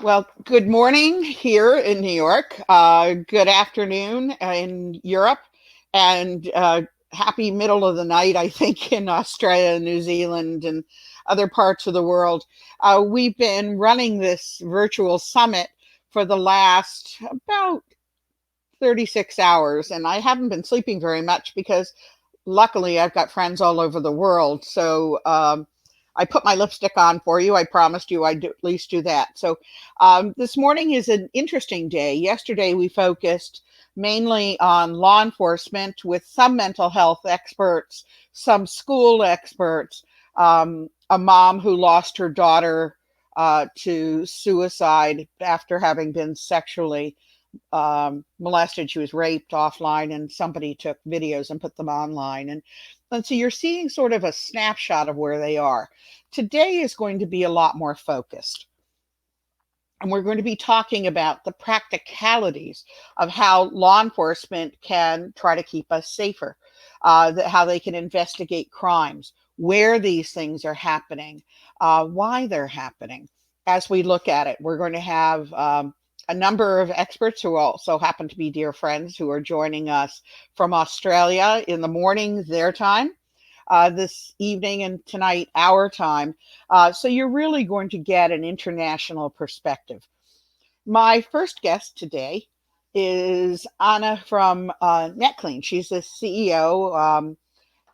Well, good morning here in New York. Good afternoon in Europe, and happy middle of the night, I think, in Australia, New Zealand, and other parts of the world. We've been running this virtual summit for the last about 36 hours, and I haven't been sleeping very much because luckily I've got friends all over the world. So I put my lipstick on for you. I promised you I'd at least do that. So this morning is an interesting day. Yesterday we focused mainly on law enforcement with some mental health experts, some school experts, a mom who lost her daughter to suicide after having been sexually molested. She was raped offline, and somebody took videos and put them online. And so you're seeing sort of a snapshot of where they are. Today is going to be a lot more focused. And we're going to be talking about the practicalities of how law enforcement can try to keep us safer, how they can investigate crimes, where these things are happening, why they're happening. As we look at it, we're going to have a number of experts who also happen to be dear friends who are joining us from Australia in the morning, their time, this evening, and tonight, our time. So you're really going to get an international perspective. My first guest today is Anna from Netclean. She's the CEO,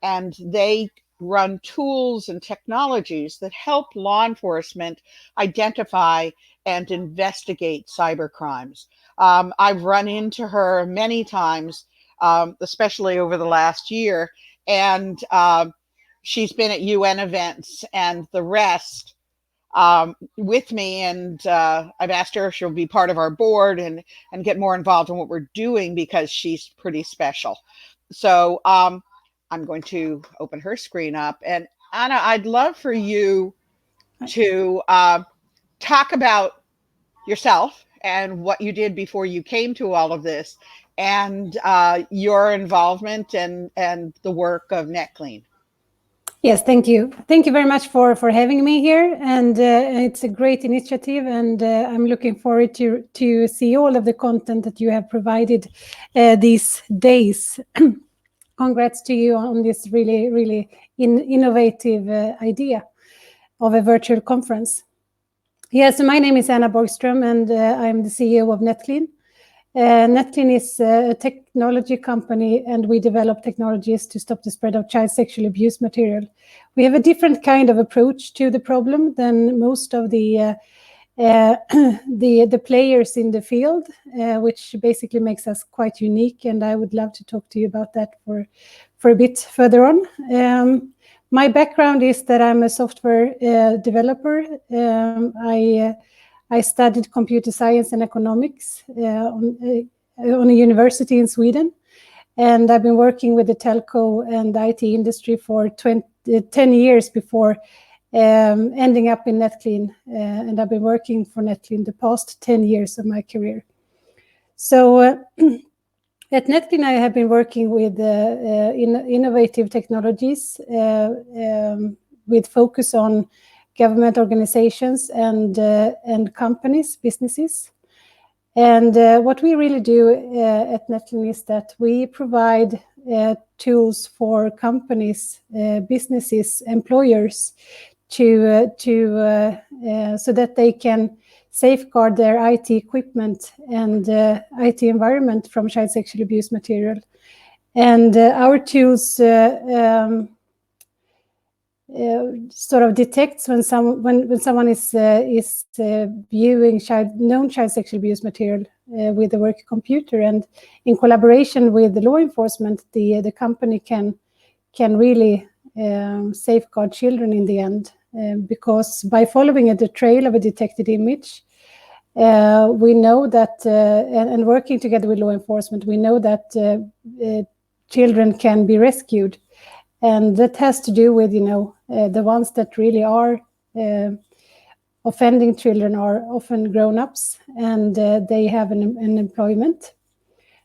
and they run tools and technologies that help law enforcement identify and investigate cyber crimes. I've run into her many times, especially over the last year, and she's been at UN events and the rest with me, and I've asked her if she'll be part of our board and get more involved in what we're doing because she's pretty special. So I'm going to open her screen up. And Anna, I'd love for you to talk about yourself and what you did before you came to all of this, and your involvement and the work of Netclean. Yes, thank you. Thank you very much for having me here. And it's a great initiative, and I'm looking forward to see all of the content that you have provided these days. Congrats to you on this really, really innovative idea of a virtual conference. Yes, so my name is Anna Borgstrom, and I'm the CEO of Netclean. Netclean is a technology company, and we develop technologies to stop the spread of child sexual abuse material. We have a different kind of approach to the problem than most of the players in the field, which basically makes us quite unique. And I would love to talk to you about that for a bit further on. My background is that I'm a software developer. I studied computer science and economics on a university in Sweden. And I've been working with the telco and IT industry for 10 years before ending up in Netclean. And I've been working for Netclean the past 10 years of my career. So at Netclean, I have been working with innovative technologies with focus on government organizations and companies, businesses. And what we really do at Netclean is that we provide tools for companies, businesses, employers so that they can safeguard their IT equipment and IT environment from child sexual abuse material. And our tools sort of detects when someone is viewing known child sexual abuse material with the work computer, and in collaboration with the law enforcement, the company can really safeguard children in the end, because by following the trail of a detected image, we know that, and working together with law enforcement, we know that children can be rescued. And that has to do with, the ones that really are offending children are often grown-ups, and they have an employment.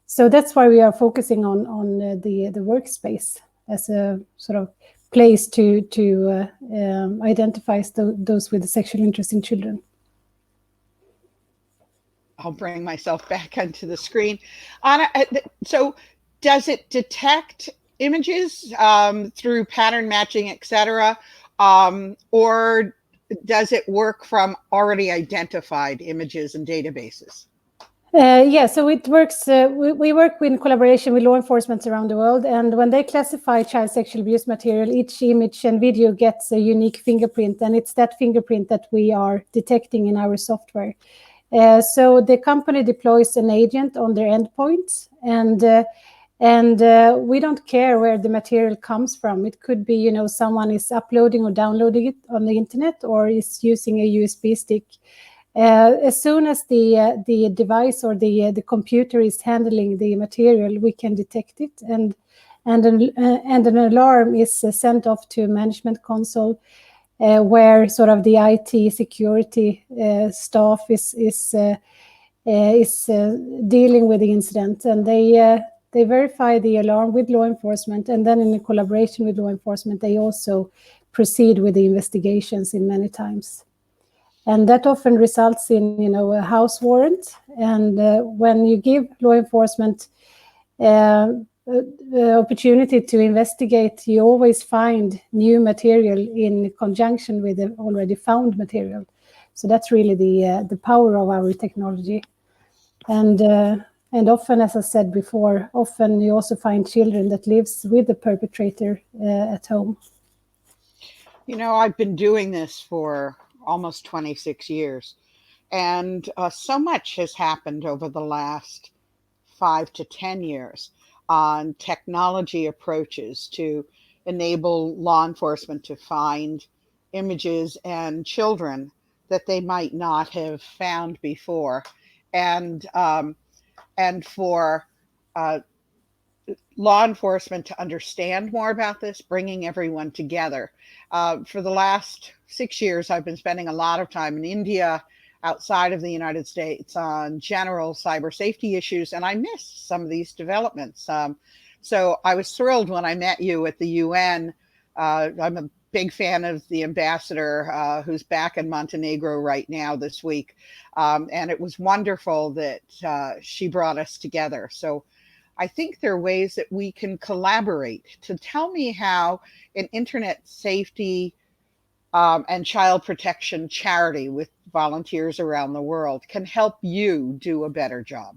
So that's why we are focusing on the workspace as a sort of place to identify those with a sexual interest in children. I'll bring myself back onto the screen. Anna, so does it detect images through pattern matching, etc., or does it work from already identified images and databases? Yeah, so it works. We work in collaboration with law enforcement around the world, and when they classify child sexual abuse material, each image and video gets a unique fingerprint, and it's that fingerprint that we are detecting in our software. So the company deploys an agent on their endpoints, and we don't care where the material comes from. It could be, someone is uploading or downloading it on the internet, or is using a USB stick. As soon as the device or the computer is handling the material, we can detect it, and an alarm is sent off to management console, where sort of the IT security staff is dealing with the incident, and they verify the alarm with law enforcement, and then in collaboration with law enforcement, they also proceed with the investigations in many times. And that often results in, a house warrant. And when you give law enforcement the opportunity to investigate, you always find new material in conjunction with the already found material. So that's really the power of our technology. And often, as I said before, often you also find children that lives with the perpetrator at home. I've been doing this for almost 26 years, and so much has happened over the last 5 to 10 years on technology approaches to enable law enforcement to find images and children that they might not have found before, and for uh, law enforcement to understand more about this, bringing everyone together. For the last 6 years, I've been spending a lot of time in India, outside of the United States, on general cyber safety issues, and I missed some of these developments. So I was thrilled when I met you at the UN. I'm a big fan of the ambassador who's back in Montenegro right now this week. And it was wonderful that she brought us together. So I think there are ways that we can collaborate. To tell me how an internet safety and child protection charity with volunteers around the world can help you do a better job.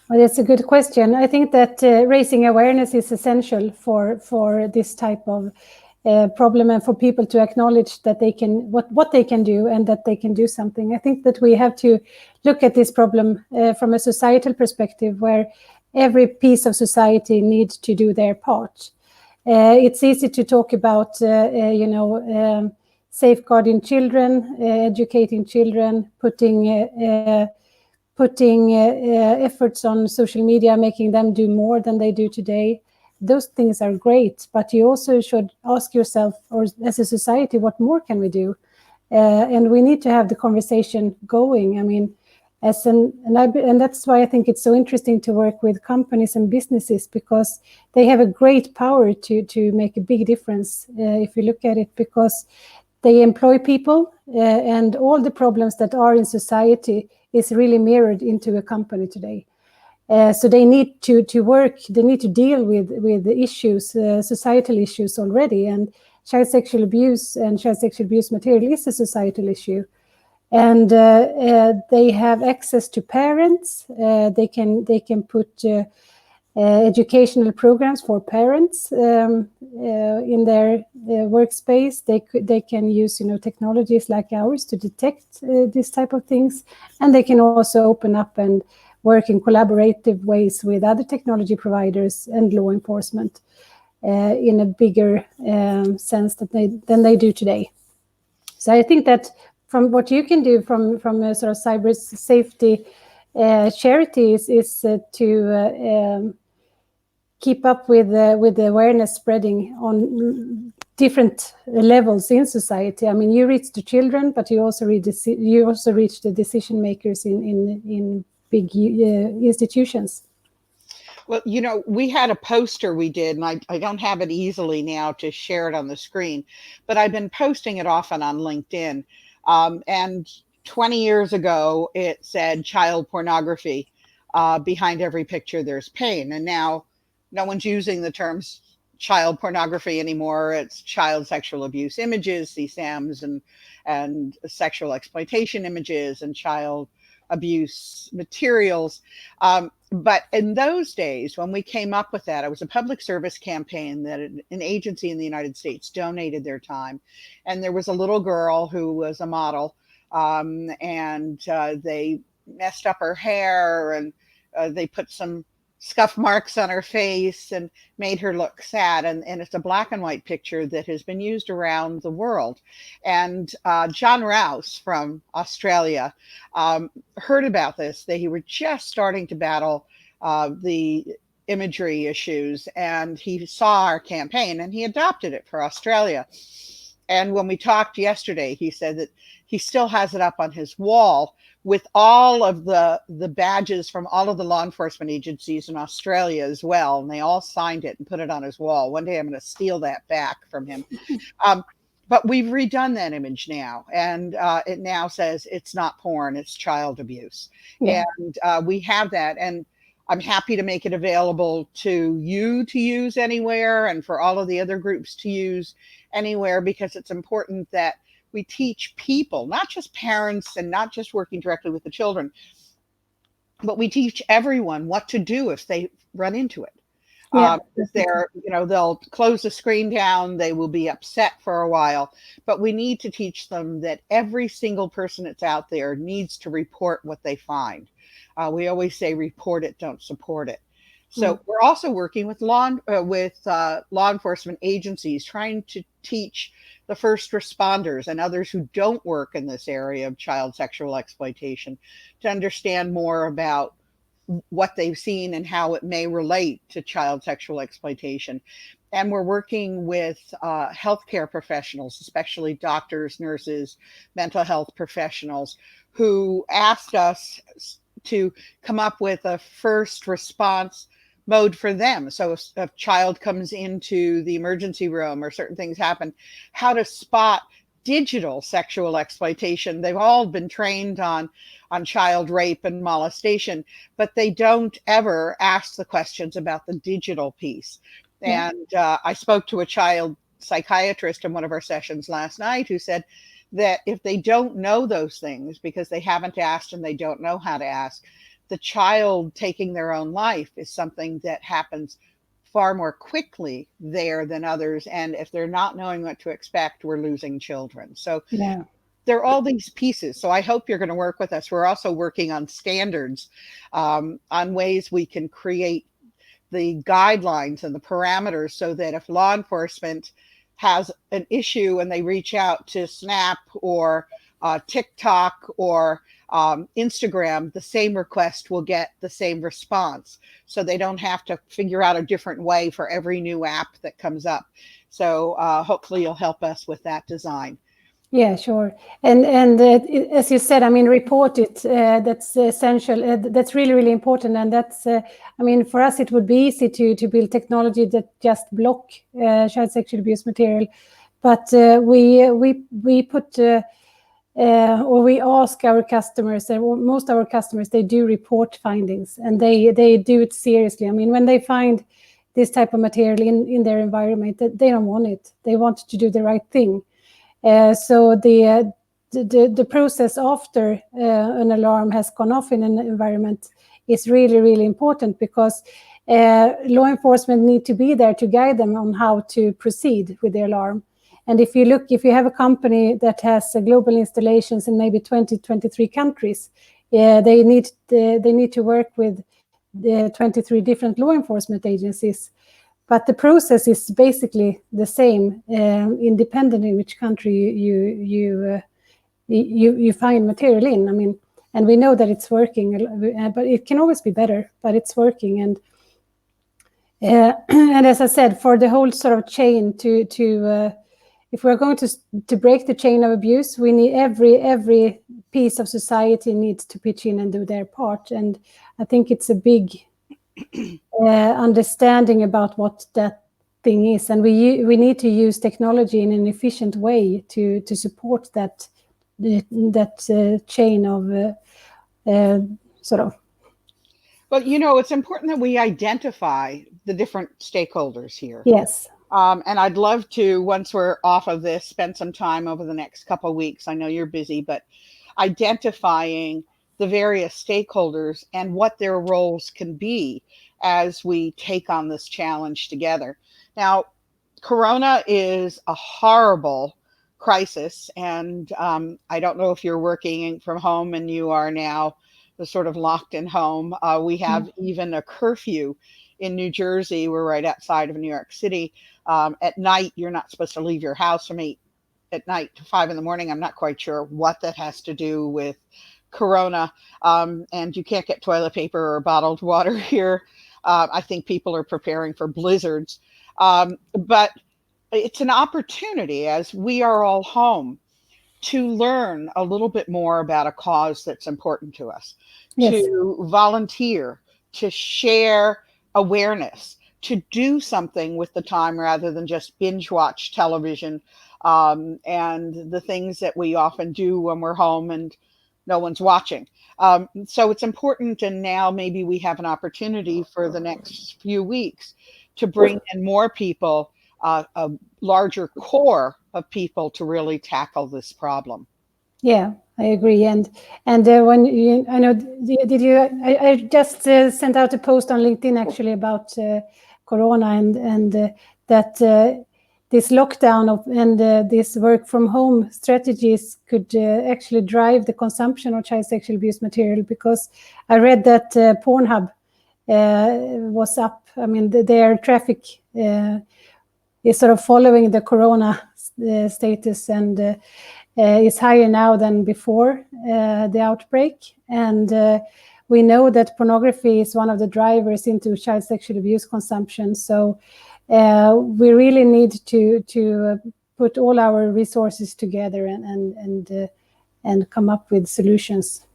Well, that's a good question. I think that raising awareness is essential for this type of problem, and for people to acknowledge that they can what they can do, and that they can do something. I think that we have to look at this problem from a societal perspective, where every piece of society needs to do their part. It's easy to talk about, safeguarding children, educating children, putting efforts on social media, making them do more than they do today. Those things are great, but you also should ask yourself, or as a society, what more can we do? And we need to have the conversation going. I mean, and that's why I think it's so interesting to work with companies and businesses, because they have a great power to make a big difference if you look at it, because they employ people, and all the problems that are in society is really mirrored into a company today. So they need to work, they need to deal with the issues, societal issues already. And child sexual abuse and child sexual abuse material is a societal issue. And they have access to parents. They can put educational programs for parents in their workspace. They can use technologies like ours to detect these type of things, and they can also open up and work in collaborative ways with other technology providers and law enforcement in a bigger sense than they do today. So I think that from what you can do from a sort of cyber safety charities is to keep up with the awareness spreading on different levels in society. I mean, you reach the children, but you also reach the decision makers in big institutions. Well, we had a poster we did, and I don't have it easily now to share it on the screen, but I've been posting it often on LinkedIn. And 20 years ago, it said child pornography. Behind every picture, there's pain. And now no one's using the terms child pornography anymore. It's child sexual abuse images, CSAMs, and sexual exploitation images and child abuse materials. But in those days, when we came up with that, it was a public service campaign that an agency in the United States donated their time. And there was a little girl who was a model, and they messed up her hair, and they put some scuff marks on her face and made her look sad. And it's a black and white picture that has been used around the world. And John Rouse from Australia heard about this. They were just starting to battle the imagery issues, and he saw our campaign and he adopted it for Australia. And when we talked yesterday, he said that he still has it up on his wall with all of the badges from all of the law enforcement agencies in Australia as well. And they all signed it and put it on his wall. One day I'm going to steal that back from him. But we've redone that image now, and it now says it's not porn, it's child abuse. Yeah. And we have that. And I'm happy to make it available to you to use anywhere, and for all of the other groups to use anywhere, because it's important that we teach people, not just parents and not just working directly with the children, but we teach everyone what to do if they run into it. Yeah, they'll close the screen down, they will be upset for a while, but we need to teach them that every single person that's out there needs to report what they find. We always say, report it, don't support it. So we're also working with law enforcement agencies, trying to teach the first responders and others who don't work in this area of child sexual exploitation to understand more about what they've seen and how it may relate to child sexual exploitation. And we're working with healthcare professionals, especially doctors, nurses, mental health professionals, who asked us to come up with a first response mode for them. So if a child comes into the emergency room or certain things happen, how to spot digital sexual exploitation. They've all been trained on child rape and molestation, but they don't ever ask the questions about the digital piece. Yeah. And I spoke to a child psychiatrist in one of our sessions last night who said that if they don't know those things because they haven't asked and they don't know how to ask, the child taking their own life is something that happens far more quickly there than others. And if they're not knowing what to expect, we're losing children. So yeah, there are all these pieces. So I hope you're going to work with us. We're also working on standards, on ways we can create the guidelines and the parameters so that if law enforcement has an issue and they reach out to Snap or TikTok or Instagram, the same request will get the same response. So they don't have to figure out a different way for every new app that comes up. So hopefully you'll help us with that design. Yeah, sure. And as you said, I mean, report it. That's essential. That's really, really important. And that's, I mean, for us, it would be easy to build technology that just block child sexual abuse material. But we put, or we ask our customers, most of our customers, they do report findings, and they do it seriously. I mean, when they find this type of material in their environment, they don't want it. They want to do the right thing. So the process after an alarm has gone off in an environment is really, really important, because law enforcement need to be there to guide them on how to proceed with the alarm. And if you have a company that has global installations in maybe 23 countries, they need to work with the 23 different law enforcement agencies. But the process is basically the same, independent in which country you find material in. I mean, and we know that it's working, but it can always be better. But it's working, and as I said, for the whole sort of chain to if we're going to break the chain of abuse, we need every piece of society needs to pitch in and do their part. And I think it's a big understanding about what that thing is, and we need to use technology in an efficient way to support that that chain of sort of. But it's important that we identify the different stakeholders here. Yes. And I'd love to, once we're off of this, spend some time over the next couple of weeks. I know you're busy, but identifying the various stakeholders and what their roles can be as we take on this challenge together. Now, Corona is a horrible crisis, and I don't know if you're working from home and you are now sort of locked in home. We have even a curfew in New Jersey. We're right outside of New York City. At night, you're not supposed to leave your house from 8 at night to 5 in the morning. I'm not quite sure what that has to do with Corona. And you can't get toilet paper or bottled water here. I think people are preparing for blizzards. But it's an opportunity, as we are all home, to learn a little bit more about a cause that's important to us, Yes. to volunteer, to share awareness, to do something with the time rather than just binge watch television, and the things that we often do when we're home and no one's watching. So it's important, and now maybe we have an opportunity for the next few weeks to bring in more people, a larger core of people to really tackle this problem. Yeah, I agree. And when you, I know, did you? I just sent out a post on LinkedIn actually about Corona and that this lockdown and this work from home strategies could actually drive the consumption of child sexual abuse material, because I read that Pornhub was up. I mean, their traffic is sort of following the Corona status and is higher now than before the outbreak. And we know that pornography is one of the drivers into child sexual abuse consumption. So we really need to put all our resources together and come up with solutions.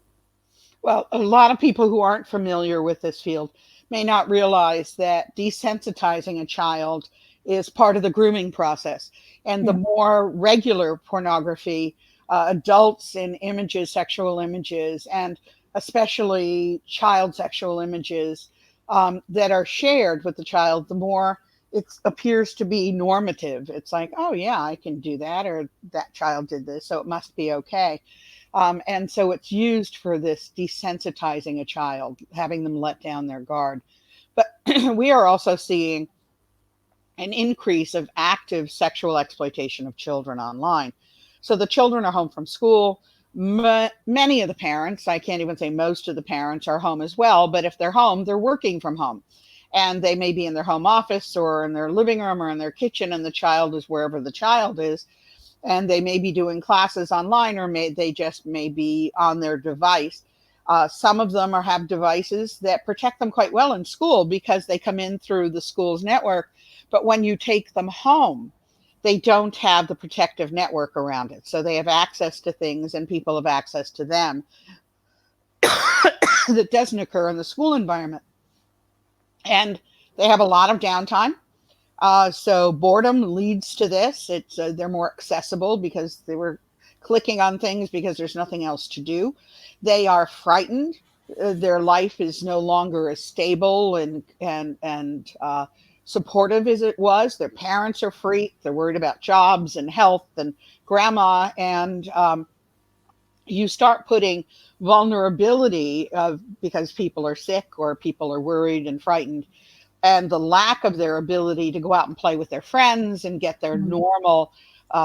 Well, a lot of people who aren't familiar with this field may not realize that desensitizing a child is part of the grooming process. And the more regular pornography, adults in images, sexual images, and especially child sexual images that are shared with the child, the more it appears to be normative. It's like, oh, yeah, I can do that, or that child did this, so it must be okay. And so it's used for this desensitizing a child, having them let down their guard. But we are also seeing an increase of active sexual exploitation of children online. So the children are home from school. Many of the parents, I can't even say most of the parents, are home as well. But if they're home, they're working from home. And they may be in their home office or in their living room or in their kitchen, and the child is wherever the child is. And they may be doing classes online, or they just may be on their device. Some of them have devices that protect them quite well in school because they come in through the school's network. But when you take them home, they don't have the protective network around it. So they have access to things, and people have access to them that doesn't occur in the school environment. And they have a lot of downtime. So boredom leads to this. It's they're more accessible because they were clicking on things because there's nothing else to do. They are frightened. Their life is no longer as stable and supportive as it was. Their parents are freaked. They're worried about jobs and health and grandma. And you start putting vulnerability because people are sick or people are worried and frightened, and the lack of their ability to go out and play with their friends and get their normal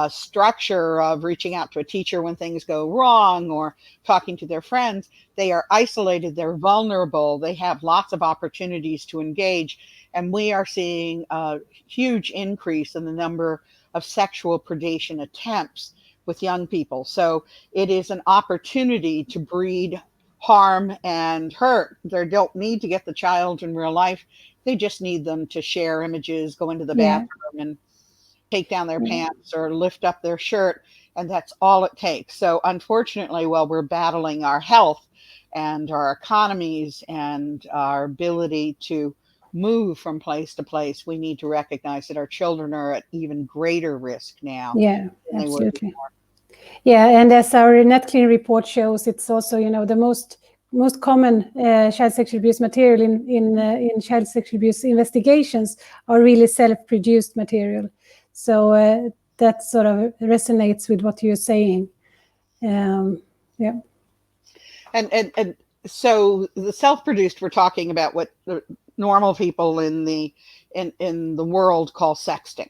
structure of reaching out to a teacher when things go wrong or talking to their friends. They are isolated, they're vulnerable, they have lots of opportunities to engage. And we are seeing a huge increase in the number of sexual predation attempts with young people. So it is an opportunity to breed harm and hurt. They don't need to get the child in real life. They just need them to share images, go into the bathroom and take down their pants or lift up their shirt. And that's all it takes. So unfortunately, while we're battling our health and our economies and our ability to move from place to place, we need to recognize that our children are at even greater risk now Yeah, than they were absolutely. before. Yeah, and as our Netclean report shows, it's also, the most common child sexual abuse material in child sexual abuse investigations are really self-produced material. So that sort of resonates with what you're saying. Yeah. And so the self-produced, we're talking about what the normal people in the world call sexting,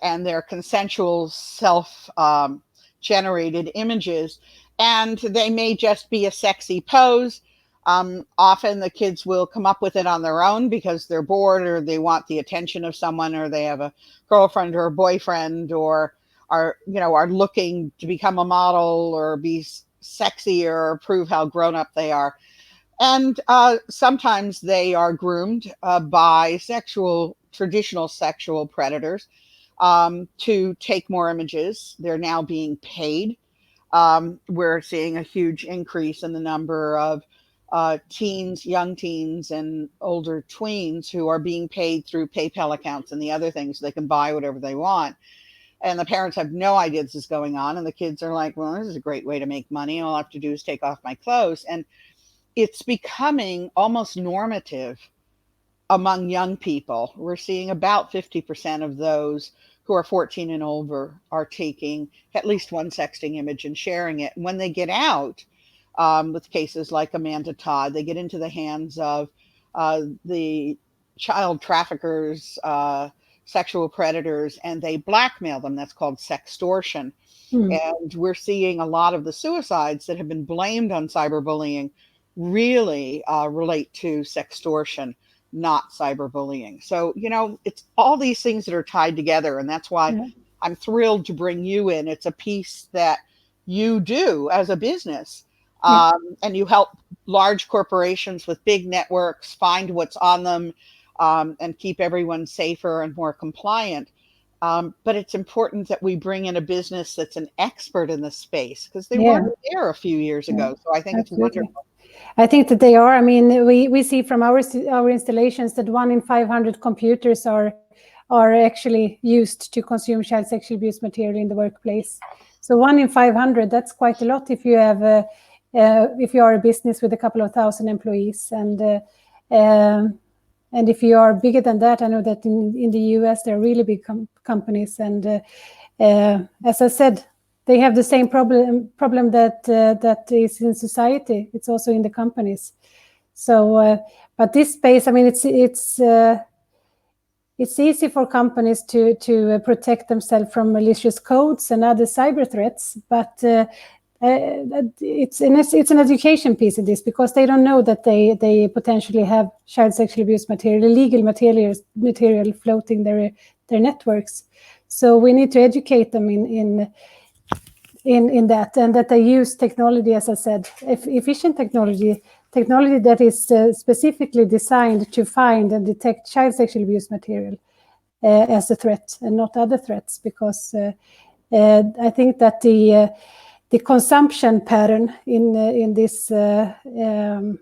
and they're consensual self generated images, and they may just be a sexy pose. Often the kids will come up with it on their own because they're bored, or they want the attention of someone, or they have a girlfriend or a boyfriend, or are looking to become a model or be sexy or prove how grown up they are. And sometimes they are groomed by traditional sexual predators to take more images. They're now being paid. We're seeing a huge increase in the number of young teens, and older tweens who are being paid through PayPal accounts and the other things. So they can buy whatever they want. And the parents have no idea this is going on. And the kids are like, well, this is a great way to make money. All I have to do is take off my clothes. And it's becoming almost normative among young people. We're seeing about 50% of those who are 14 and over are taking at least one sexting image and sharing it. And when they get out, with cases like Amanda Todd, they get into the hands of the child traffickers, sexual predators, and they blackmail them. That's called sextortion. And we're seeing a lot of the suicides that have been blamed on cyberbullying really relate to sextortion, not cyberbullying. So, it's all these things that are tied together. And that's why I'm thrilled to bring you in. It's a piece that you do as a business. And you help large corporations with big networks find what's on them, and keep everyone safer and more compliant. But it's important that we bring in a business that's an expert in this space, because they weren't there a few years ago. So I think it's wonderful. I think that they are. I mean, we see from our installations that 1 in 500 computers are actually used to consume child sexual abuse material in the workplace. So 1 in 500, that's quite a lot if you have if you are a business with a couple of thousand employees. And if you are bigger than that, I know that in the US, there are really big companies. And as I said, they have the same problem that is in society. It's also in the companies. So, but this space, I mean, it's easy for companies to protect themselves from malicious codes and other cyber threats, but it's an education piece in this, because they don't know that they potentially have child sexual abuse material, illegal material floating their networks. So we need to educate them in that, and that they use technology, as I said, efficient technology that is specifically designed to find and detect child sexual abuse material as a threat and not other threats, because I think that the consumption pattern in this in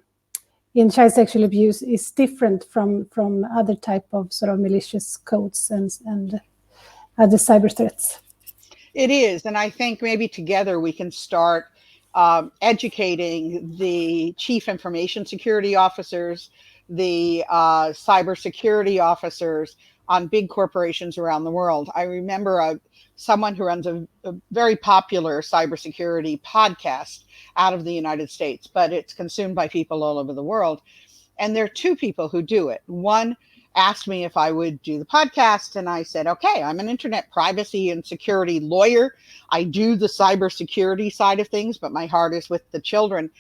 child sexual abuse is different from other type of sort of malicious codes and other cyber threats. It is. And I think maybe together we can start educating the chief information security officers, the cybersecurity officers on big corporations around the world. I remember someone who runs a very popular cybersecurity podcast out of the United States, but it's consumed by people all over the world. And there are two people who do it. One asked me if I would do the podcast, and I said, okay, I'm an internet privacy and security lawyer. I do the cybersecurity side of things, but my heart is with the children.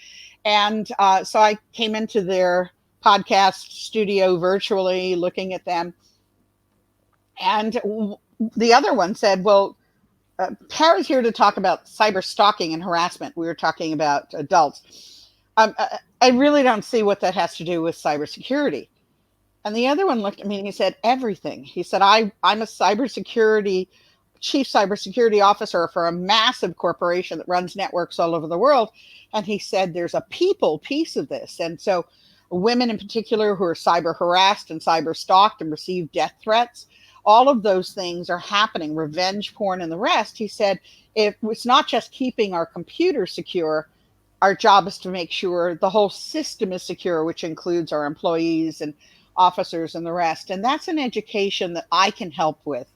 And so I came into their podcast studio virtually, looking at them. And the other one said, well, Parry's here to talk about cyber stalking and harassment. We were talking about adults. I really don't see what that has to do with cybersecurity. And the other one looked at me and he said, everything. He said, I'm a chief cybersecurity officer for a massive corporation that runs networks all over the world. And he said, there's a people piece of this. And so women in particular who are cyber harassed and cyber stalked and receive death threats, all of those things are happening, revenge porn and the rest. He said, if it's not just keeping our computer secure, our job is to make sure the whole system is secure, which includes our employees and officers and the rest. And that's an education that I can help with.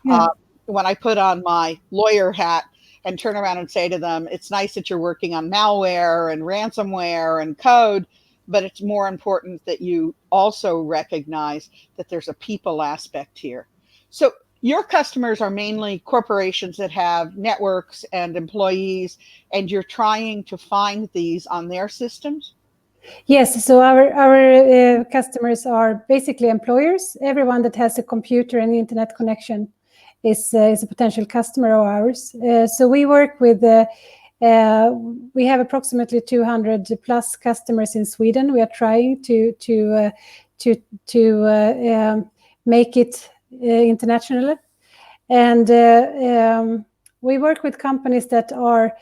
Yeah. Uh, when I put on my lawyer hat and turn around and say to them, it's nice that you're working on malware and ransomware and code, but it's more important that you also recognize that there's a people aspect here. So your customers are mainly corporations that have networks and employees, and you're trying to find these on their systems? Yes, so our customers are basically employers. Everyone that has a computer and internet connection is a potential customer of ours. So we work with we have approximately 200 plus customers in Sweden. We are trying to make it international, and we work with companies that are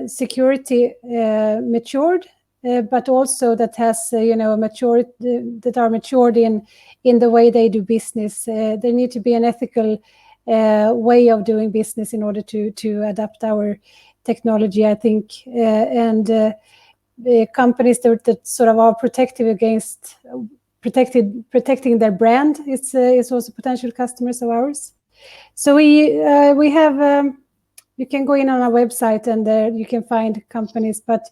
security matured, but also that has matured, that are matured in the way they do business. There need to be an ethical way of doing business in order to adapt our technology, I think, and the companies that sort of are protective against protecting their brand is also potential customers of ours. So we have you can go in on our website and there you can find companies, but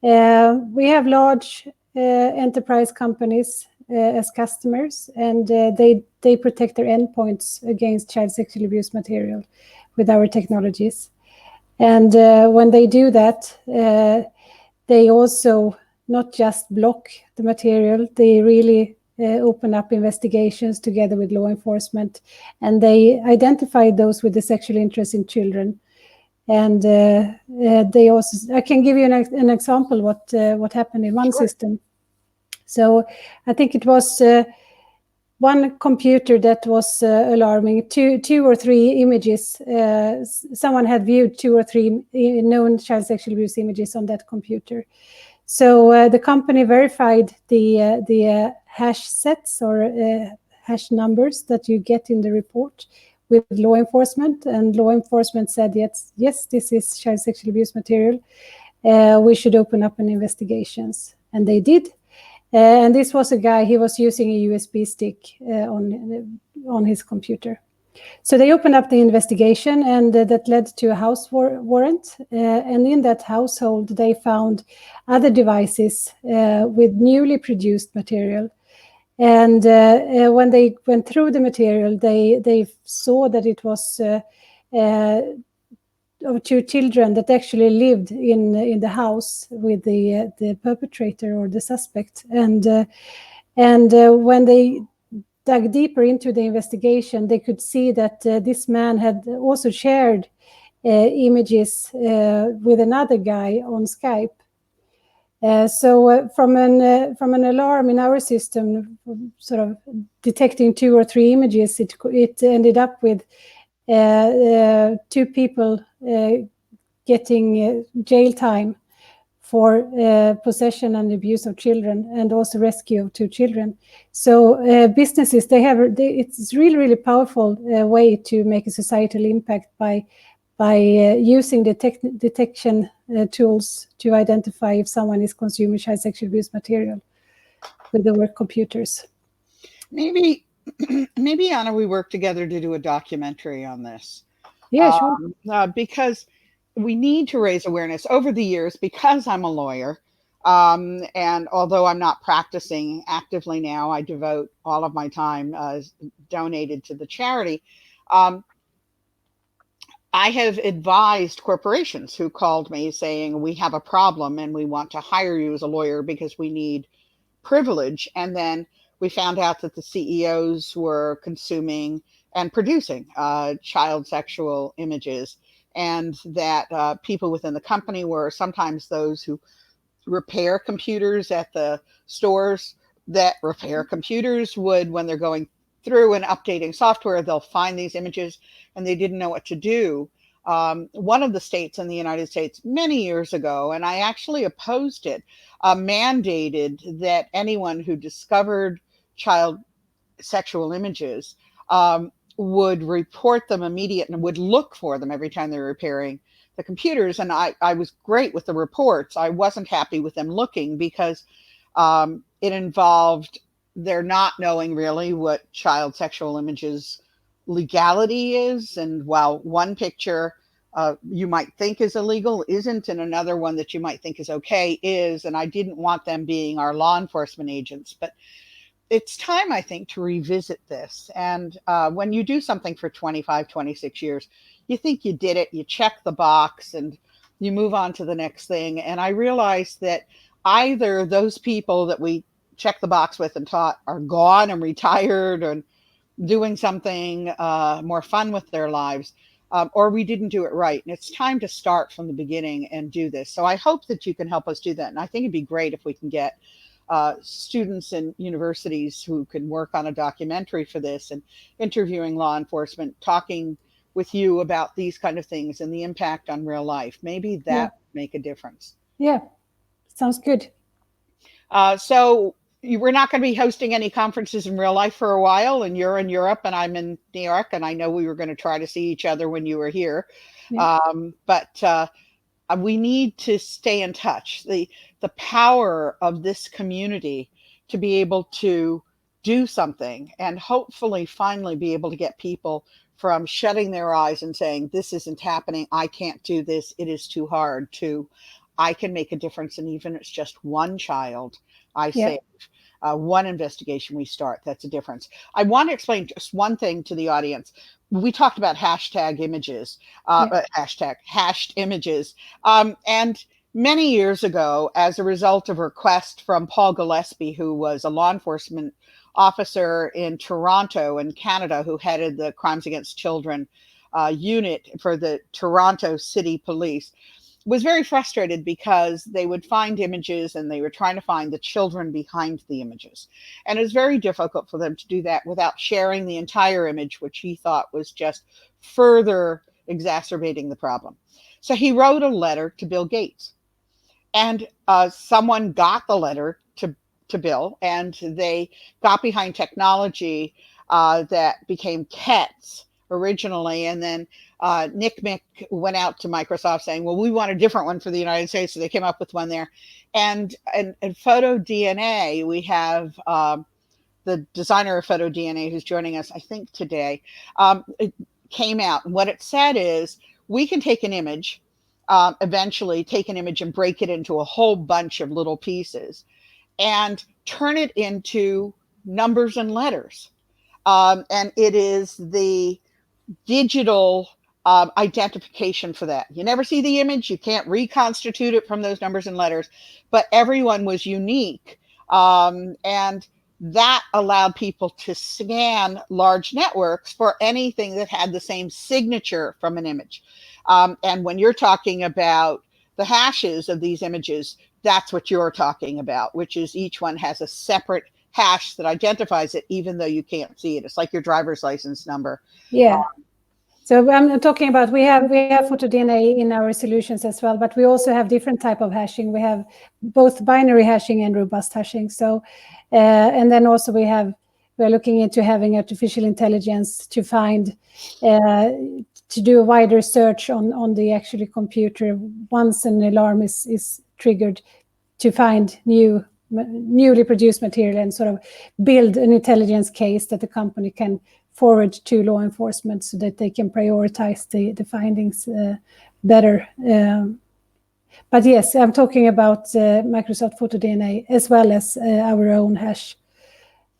we have large enterprise companies as customers, and they protect their endpoints against child sexual abuse material with our technologies. And when they do that, they also not just block the material, they really open up investigations together with law enforcement, and they identify those with the sexual interest in children. And they also, I can give you an example what happened in one Sure. system. So I think it was one computer that was alarming. Two or three images. Someone had viewed 2 or 3 known child sexual abuse images on that computer. So the company verified the hash sets or hash numbers that you get in the report with law enforcement, and law enforcement said, yes, this is child sexual abuse material. We should open up an investigations, and they did. And this was a guy, he was using a USB stick on his computer. So they opened up the investigation, and that led to a house warrant. And in that household, they found other devices with newly produced material. And when they went through the material, they saw that it was of 2 children that actually lived in the house with the perpetrator or the suspect. And when they dug deeper into the investigation, they could see that this man had also shared images with another guy on Skype. So from an alarm in our system, sort of detecting 2 or 3 images, it ended up with 2 people getting jail time for possession and abuse of children, and also rescue of 2 children. So businesses, it's really powerful way to make a societal impact by using the detection tools to identify if someone is consuming child sexual abuse material with the work computers. Maybe, maybe Anna, we work together to do a documentary on this. Yeah, sure. Because we need to raise awareness over the years, because I'm a lawyer. And although I'm not practicing actively now, I devote all of my time donated to the charity. I have advised corporations who called me saying, we have a problem and we want to hire you as a lawyer because we need privilege. And then we found out that the CEOs were consuming and producing child sexual images, and that people within the company were sometimes those who repair computers at the stores that repair computers would, when they're going through and updating software, they'll find these images and they didn't know what to do. One of the states in the United States many years ago, and I actually opposed it, mandated that anyone who discovered child sexual images would report them immediately and would look for them every time they were repairing the computers. And I was great with the reports. I wasn't happy with them looking because it involved their not knowing really what child sexual images legality is. And while one picture you might think is illegal isn't, and another one that you might think is okay is. And I didn't want them being our law enforcement agents. But it's time, I think, to revisit this. And when you do something for 25, 26 years, you think you did it, you check the box, and you move on to the next thing. And I realized that either those people that we check the box with and taught are gone and retired and doing something more fun with their lives, or we didn't do it right. And it's time to start from the beginning and do this. So I hope that you can help us do that. And I think it'd be great if we can get students in universities who can work on a documentary for this and interviewing law enforcement, talking with you about these kind of things and the impact on real life. Maybe that would make a difference. Yeah, sounds good. So we're not going to be hosting any conferences in real life for a while, and you're in Europe and I'm in New York, and I know we were going to try to see each other when you were here. Yeah. But we need to stay in touch. The power of this community to be able to do something and hopefully finally be able to get people from shutting their eyes and saying, this isn't happening, I can't do this, it is too hard, to I can make a difference. And even if it's just one child I save, one investigation we start, that's a difference. I want to explain just one thing to the audience. We talked about hashtag images, hashtag hashed images. And many years ago, as a result of a request from Paul Gillespie, who was a law enforcement officer in Toronto in Canada, who headed the Crimes Against Children unit for the Toronto City Police, was very frustrated because they would find images and they were trying to find the children behind the images. And it was very difficult for them to do that without sharing the entire image, which he thought was just further exacerbating the problem. So he wrote a letter to Bill Gates, and someone got the letter to Bill, and they got behind technology that became KETS originally. And then Nick Mick went out to Microsoft saying, well, we want a different one for the United States. So they came up with one there. And Photo DNA, we have the designer of Photo DNA who's joining us, I think today, it came out. And what it said is, we can take an image, eventually take an image and break it into a whole bunch of little pieces and turn it into numbers and letters. And it is the digital identification for that. You never see the image, you can't reconstitute it from those numbers and letters, but everyone was unique. And that allowed people to scan large networks for anything that had the same signature from an image. And when you're talking about the hashes of these images, that's what you're talking about, which is each one has a separate hash that identifies it, even though you can't see it. It's like your driver's license number. Yeah. So I'm talking about, we have photo DNA in our solutions as well, but we also have different type of hashing. We have both binary hashing and robust hashing. So, and then also we're looking into having artificial intelligence to find, to do a wider search on the actual computer once an alarm is triggered, to find newly produced material and sort of build an intelligence case that the company can forward to law enforcement so that they can prioritize the findings better. But yes, I'm talking about Microsoft Photo DNA as well as our own hash.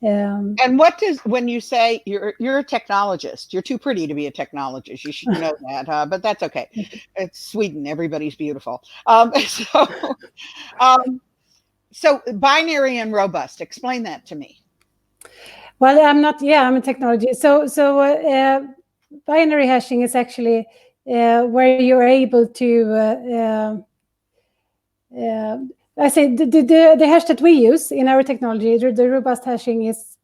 And what does, when you say you're a technologist, you're too pretty to be a technologist, you should know that, but that's okay. It's Sweden, everybody's beautiful. So binary and robust, explain that to me. Well, I'm a technology. So binary hashing is actually where you're able to, I say the hash that we use in our technology, the robust hashing is,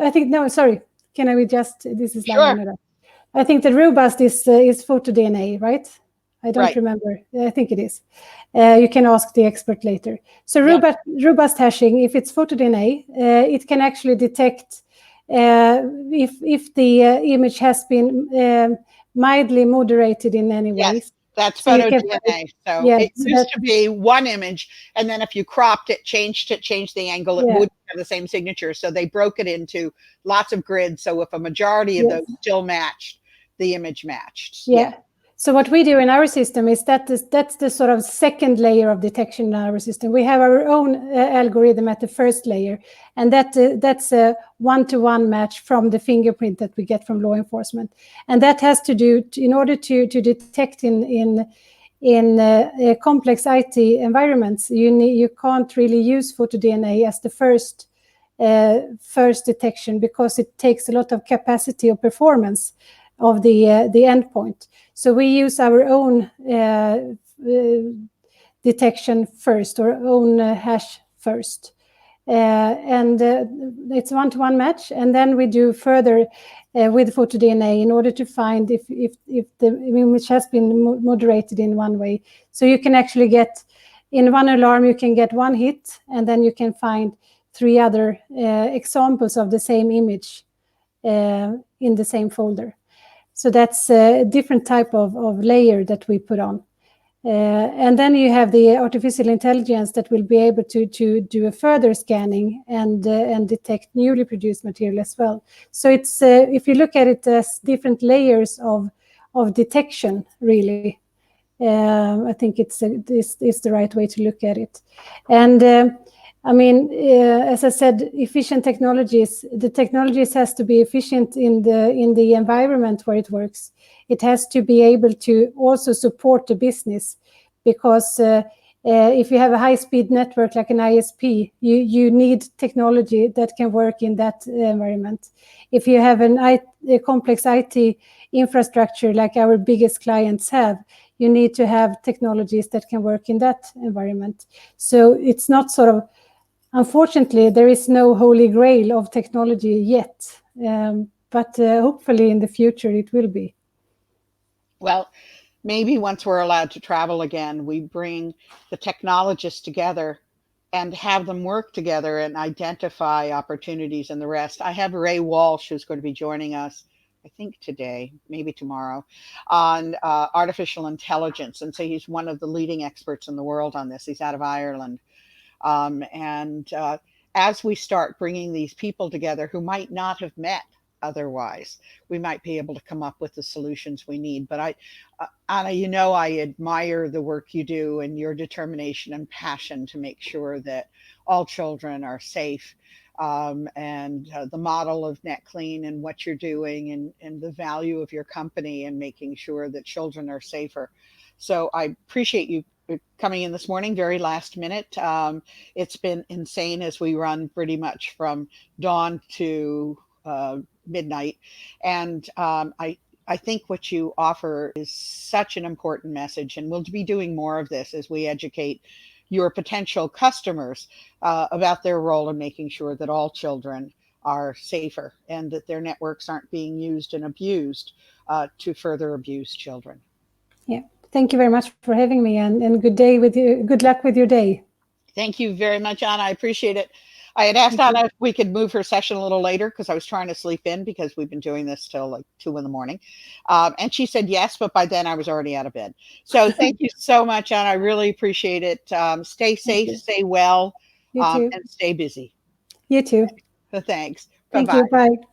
I think, no, sorry, can I just, this is sure. I think the robust is photo DNA, right? I don't remember. I think it is. You can ask the expert later. So robust hashing, if it's photo DNA, it can actually detect if the image has been mildly moderated in any way. Yes, that's So you photo can, DNA. So yeah, it so used that, to be one image, and then if you cropped it, changed the angle, it yeah, would have the same signature. So they broke it into lots of grids. So if a majority of yes, those still matched, the image matched. Yeah. yeah. So what we do in our system is that's the sort of second layer of detection in our system. We have our own algorithm at the first layer, and that's a one-to-one match from the fingerprint that we get from law enforcement, and that has to do in order to detect in complex IT environments. You can't really use photo DNA as the first detection because it takes a lot of capacity or performance of the endpoint. So we use our own detection first, or own hash first. And it's one-to-one match, and then we do further with photo DNA in order to find if the image has been moderated in one way. So you can actually get, in one alarm, you can get one hit, and then you can find 3 other examples of the same image in the same folder. So that's a different type of layer that we put on. And then you have the artificial intelligence that will be able to do a further scanning and detect newly produced material as well. So it's if you look at it as different layers of detection, really, I think it's the right way to look at it. And I mean, as I said, efficient technologies. The technologies has to be efficient in the environment where it works. It has to be able to also support the business, because if you have a high-speed network like an ISP, you need technology that can work in that environment. If you have a complex IT infrastructure like our biggest clients have, you need to have technologies that can work in that environment. So it's not sort of, unfortunately, there is no holy grail of technology yet, but hopefully in the future it will be. Well, maybe once we're allowed to travel again, we bring the technologists together and have them work together and identify opportunities and the rest. I have Ray Walsh, who's going to be joining us, I think today, maybe tomorrow, on artificial intelligence. And so he's one of the leading experts in the world on this. He's out of Ireland. And as we start bringing these people together who might not have met otherwise, we might be able to come up with the solutions we need. But Anna, you know, I admire the work you do and your determination and passion to make sure that all children are safe. And the model of Netclean and what you're doing, and the value of your company and making sure that children are safer. So I appreciate you coming in this morning, very last minute. It's been insane as we run pretty much from dawn to midnight. And I think what you offer is such an important message. And we'll be doing more of this as we educate your potential customers about their role in making sure that all children are safer and that their networks aren't being used and abused to further abuse children. Yeah. Thank you very much for having me, and good day with you. Good luck with your day. Thank you very much, Anna. I appreciate it. I had asked Thank you. Anna if we could move her session a little later because I was trying to sleep in because we've been doing this till like 2 in the morning. And she said yes, but by then I was already out of bed. So thank you so much, Anna. I really appreciate it. Stay Thank safe, you. stay well, You too. and stay busy. You too. Thanks. Bye Thank bye. you. Bye.